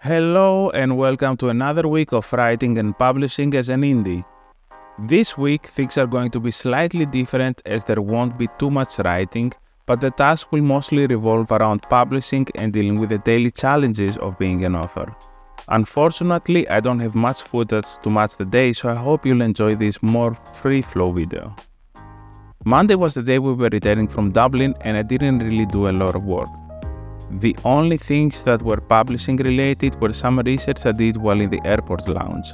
Hello and welcome to another week of writing and publishing as an indie. This week things are going to be slightly different as there won't be too much writing, but the task will mostly revolve around publishing and dealing with the daily challenges of being an author. Unfortunately, I don't have much footage to match the day, so I hope you'll enjoy this more free-flow video. Monday was the day we were returning from Dublin and I didn't really do a lot of work. The only things that were publishing related were some research I did while in the airport lounge.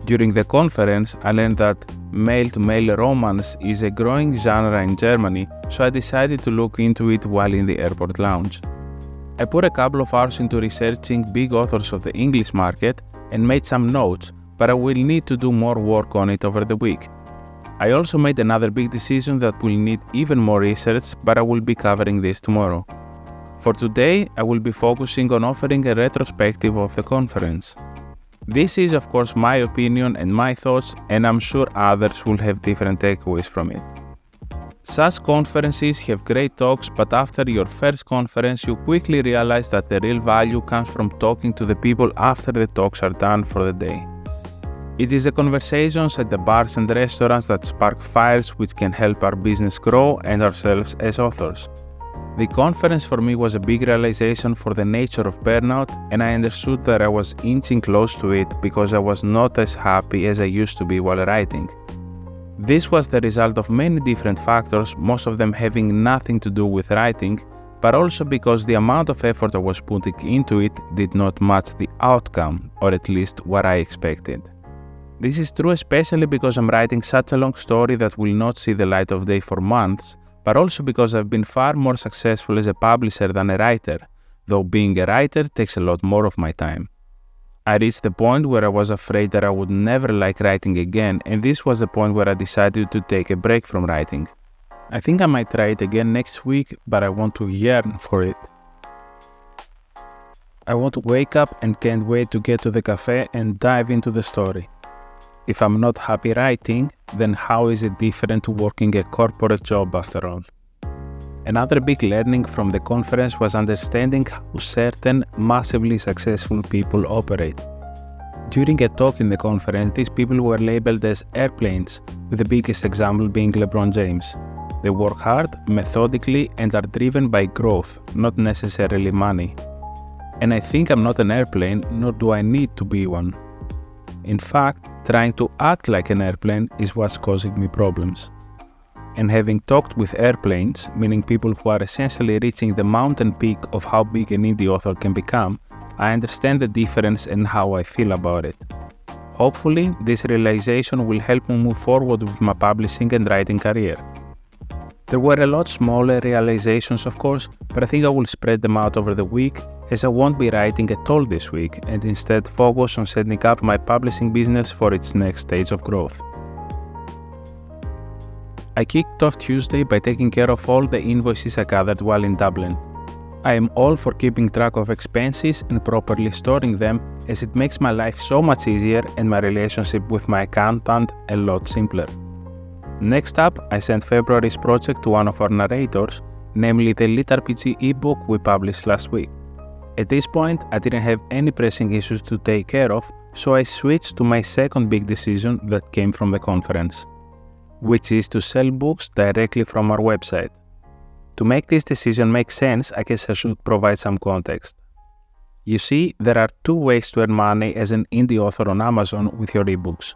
During the conference, I learned that male-to-male romance is a growing genre in Germany, so I decided to look into it while in the airport lounge. I put a couple of hours into researching big authors of the English market and made some notes, but I will need to do more work on it over the week. I also made another big decision that will need even more research, but I will be covering this tomorrow. For today, I will be focusing on offering a retrospective of the conference. This is of course my opinion and my thoughts, and I'm sure others will have different takeaways from it. Such conferences have great talks, but after your first conference you quickly realize that the real value comes from talking to the people after the talks are done for the day. It is the conversations at the bars and restaurants that spark fires which can help our business grow and ourselves as authors. The conference for me was a big realization for the nature of burnout, and I understood that I was inching close to it because I was not as happy as I used to be while writing. This was the result of many different factors, most of them having nothing to do with writing, but also because the amount of effort I was putting into it did not match the outcome, or at least what I expected. This is true especially because I'm writing such a long story that will not see the light of day for months, but also because I've been far more successful as a publisher than a writer, though being a writer takes a lot more of my time. I reached the point where I was afraid that I would never like writing again, and this was the point where I decided to take a break from writing. I think I might try it again next week, but I want to yearn for it. I want to wake up and can't wait to get to the cafe and dive into the story. If I'm not happy writing, then how is it different to working a corporate job after all? Another big learning from the conference was understanding how certain massively successful people operate. During a talk in the conference, these people were labeled as airplanes, with the biggest example being LeBron James. They work hard, methodically, and are driven by growth, not necessarily money. And I think I'm not an airplane, nor do I need to be one. In fact, trying to act like an airplane is what's causing me problems. And having talked with airplanes, meaning people who are essentially reaching the mountain peak of how big an indie author can become, I understand the difference and how I feel about it. Hopefully, this realization will help me move forward with my publishing and writing career. There were a lot smaller realizations of course, but I think I will spread them out over the week, as I won't be writing at all this week and instead focus on setting up my publishing business for its next stage of growth. I kicked off Tuesday by taking care of all the invoices I gathered while in Dublin. I am all for keeping track of expenses and properly storing them, as it makes my life so much easier and my relationship with my accountant a lot simpler. Next up, I sent February's project to one of our narrators, namely the Lit RPG ebook we published last week. At this point, I didn't have any pressing issues to take care of, so I switched to my second big decision that came from the conference, which is to sell books directly from our website. To make this decision make sense, I guess I should provide some context. You see, there are two ways to earn money as an indie author on Amazon with your ebooks.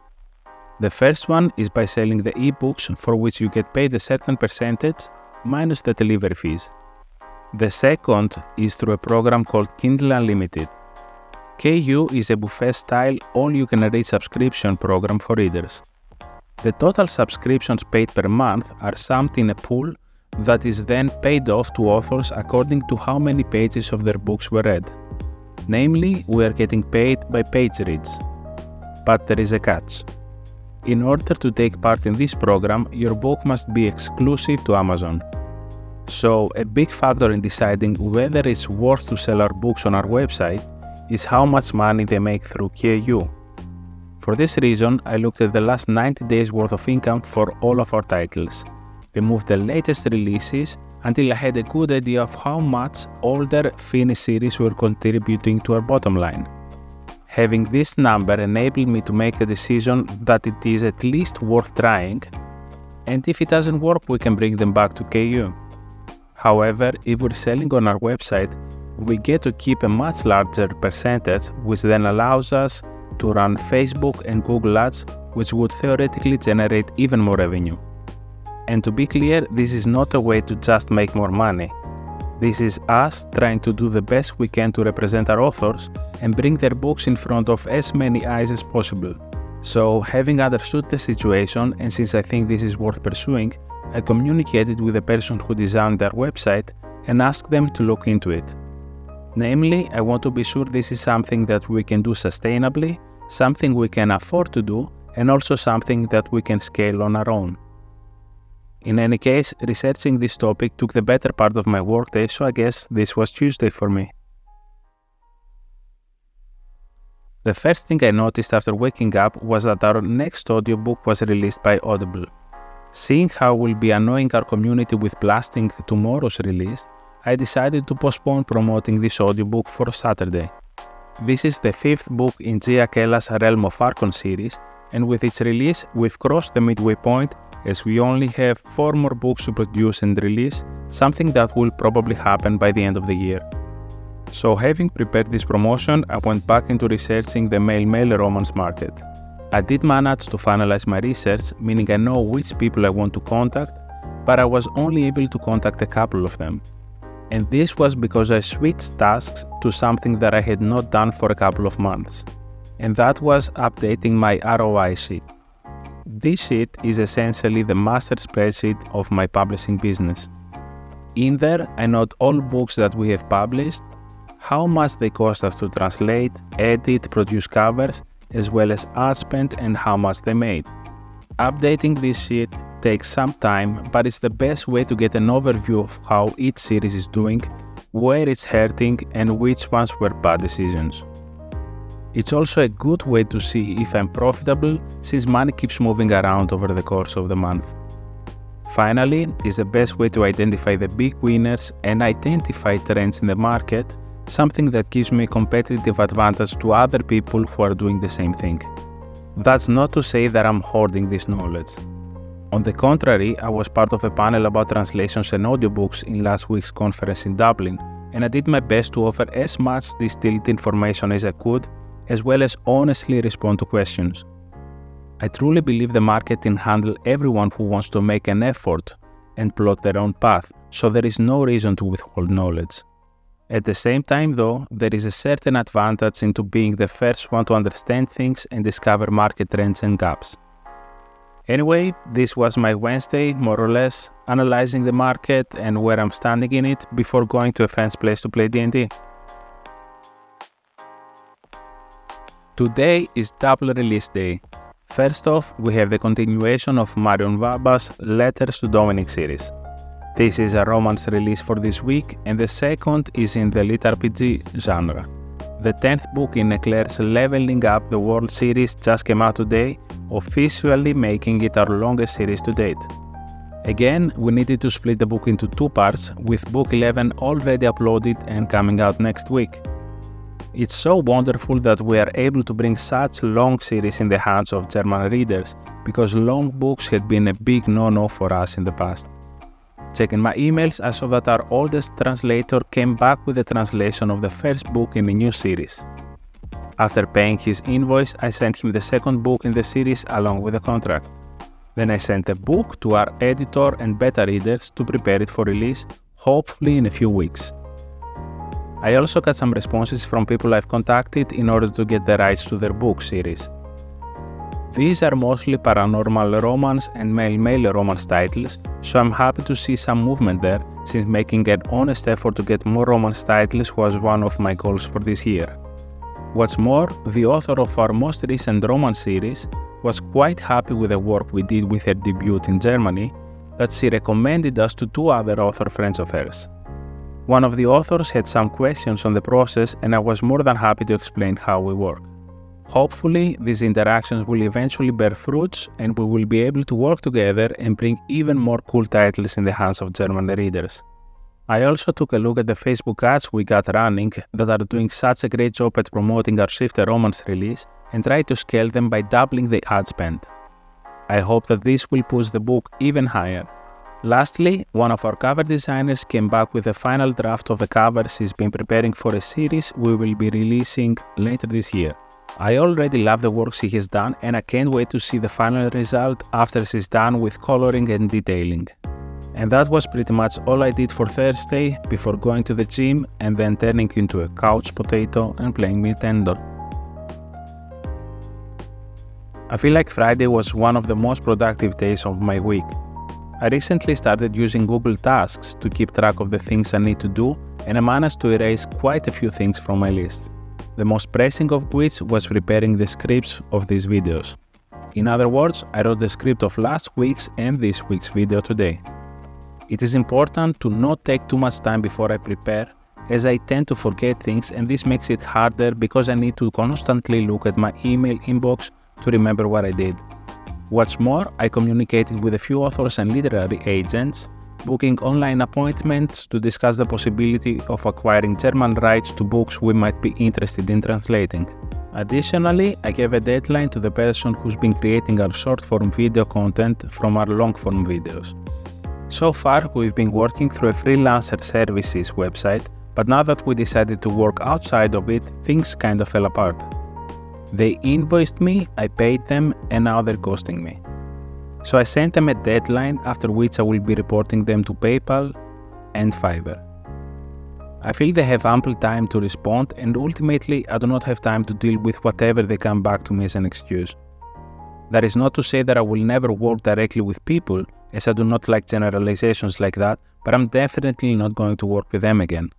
The first one is by selling the ebooks, for which you get paid a certain percentage minus the delivery fees. The second is through a program called Kindle Unlimited. KU is a buffet-style, all-you-can-read subscription program for readers. The total subscriptions paid per month are summed in a pool that is then paid off to authors according to how many pages of their books were read. Namely, we are getting paid by page reads. But there is a catch. In order to take part in this program, your book must be exclusive to Amazon. So, a big factor in deciding whether it's worth to sell our books on our website is how much money they make through KU. For this reason, I looked at the last 90 days worth of income for all of our titles, removed the latest releases until I had a good idea of how much older finished series were contributing to our bottom line, Having this number enabled me to make a decision that it is at least worth trying, and if it doesn't work, we can bring them back to KU. However, if we're selling on our website, we get to keep a much larger percentage, which then allows us to run Facebook and Google ads, which would theoretically generate even more revenue. And to be clear, this is not a way to just make more money. This is us trying to do the best we can to represent our authors and bring their books in front of as many eyes as possible. So, having understood the situation, and since I think this is worth pursuing, I communicated with the person who designed their website and asked them to look into it. Namely, I want to be sure this is something that we can do sustainably, something we can afford to do, and also something that we can scale on our own. In any case, researching this topic took the better part of my workday, so I guess this was Tuesday for me. The first thing I noticed after waking up was that our next audiobook was released by Audible. Seeing how we'll be annoying our community with blasting tomorrow's release, I decided to postpone promoting this audiobook for Saturday. This is the fifth book in Gia Kella's Realm of Archon series, and with its release, we've crossed the midway point as we only have 4 more books to produce and release, something that will probably happen by the end of the year. So having prepared this promotion, I went back into researching the male romance market. I did manage to finalize my research, meaning I know which people I want to contact, but I was only able to contact a couple of them. And this was because I switched tasks to something that I had not done for a couple of months, and that was updating my ROI sheet. This sheet is essentially the master spreadsheet of my publishing business. In there, I note all books that we have published, how much they cost us to translate, edit, produce covers, as well as ad spend and how much they made. Updating this sheet takes some time, but it's the best way to get an overview of how each series is doing, where it's hurting, and which ones were bad decisions. It's also a good way to see if I'm profitable, since money keeps moving around over the course of the month. Finally, it's the best way to identify the big winners and identify trends in the market, something that gives me a competitive advantage to other people who are doing the same thing. That's not to say that I'm hoarding this knowledge. On the contrary, I was part of a panel about translations and audiobooks in last week's conference in Dublin, and I did my best to offer as much distilled information as I could, as well as honestly respond to questions. I truly believe the market can handle everyone who wants to make an effort and plot their own path, so there is no reason to withhold knowledge. At the same time though, there is a certain advantage into being the first one to understand things and discover market trends and gaps. Anyway, this was my Wednesday, more or less, analyzing the market and where I'm standing in it before going to a friend's place to play D&D. Today is double release day. First off, we have the continuation of Marion Waba's Letters to Dominic series. This is a romance release for this week, and the second is in the lit RPG genre. The 10th book in Eclair's Leveling Up the World series just came out today, officially making it our longest series to date. Again, we needed to split the book into 2 parts, with book 11 already uploaded and coming out next week. It's so wonderful that we are able to bring such long series in the hands of German readers, because long books had been a big no-no for us in the past. Checking my emails, I saw that our oldest translator came back with the translation of the first book in the new series. After paying his invoice, I sent him the second book in the series along with the contract. Then I sent the book to our editor and beta readers to prepare it for release, hopefully in a few weeks. I also got some responses from people I've contacted in order to get the rights to their book series. These are mostly paranormal romance and male romance titles, so I'm happy to see some movement there, since making an honest effort to get more romance titles was one of my goals for this year. What's more, the author of our most recent romance series was quite happy with the work we did with her debut in Germany, that she recommended us to 2 other author friends of hers. One of the authors had some questions on the process, and I was more than happy to explain how we work. Hopefully, these interactions will eventually bear fruits, and we will be able to work together and bring even more cool titles in the hands of German readers. I also took a look at the Facebook ads we got running that are doing such a great job at promoting our Shift a Romance release and tried to scale them by doubling the ad spend. I hope that this will push the book even higher. Lastly, one of our cover designers came back with a final draft of a cover she's been preparing for a series we will be releasing later this year. I already love the work she has done and I can't wait to see the final result after she's done with coloring and detailing. And that was pretty much all I did for Thursday before going to the gym and then turning into a couch potato and playing Nintendo. I feel like Friday was one of the most productive days of my week. I recently started using Google Tasks to keep track of the things I need to do, and I managed to erase quite a few things from my list. The most pressing of which was preparing the scripts of these videos. In other words, I wrote the script of last week's and this week's video today. It is important to not take too much time before I prepare, as I tend to forget things, and this makes it harder because I need to constantly look at my email inbox to remember what I did. What's more, I communicated with a few authors and literary agents, booking online appointments to discuss the possibility of acquiring German rights to books we might be interested in translating. Additionally, I gave a deadline to the person who's been creating our short-form video content from our long-form videos. So far, we've been working through a freelancer services website, but now that we decided to work outside of it, things kind of fell apart. They invoiced me, I paid them, and now they're ghosting me. So I sent them a deadline after which I will be reporting them to PayPal and Fiverr. I feel they have ample time to respond, and ultimately I do not have time to deal with whatever they come back to me as an excuse. That is not to say that I will never work directly with people, as I do not like generalizations like that, but I'm definitely not going to work with them again.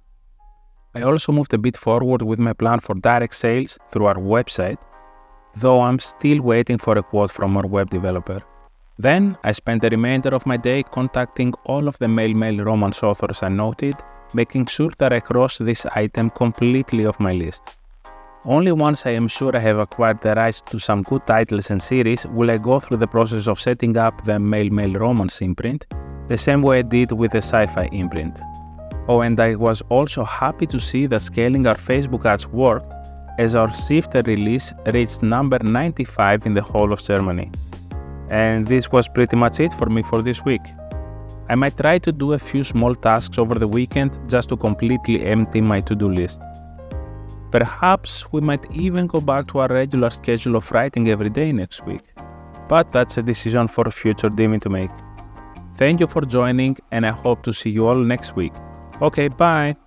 I also moved a bit forward with my plan for direct sales through our website, though I'm still waiting for a quote from our web developer. Then I spent the remainder of my day contacting all of the male romance authors I noted, making sure that I cross this item completely off my list. Only once I am sure I have acquired the rights to some good titles and series will I go through the process of setting up the male romance imprint, the same way I did with the sci-fi imprint. Oh, and I was also happy to see that scaling our Facebook ads worked, as our Shift release reached number 95 in the whole of Germany. And this was pretty much it for me for this week. I might try to do a few small tasks over the weekend just to completely empty my to-do list. Perhaps we might even go back to our regular schedule of writing every day next week. But that's a decision for future Dimi to make. Thank you for joining, and I hope to see you all next week. Okay, bye!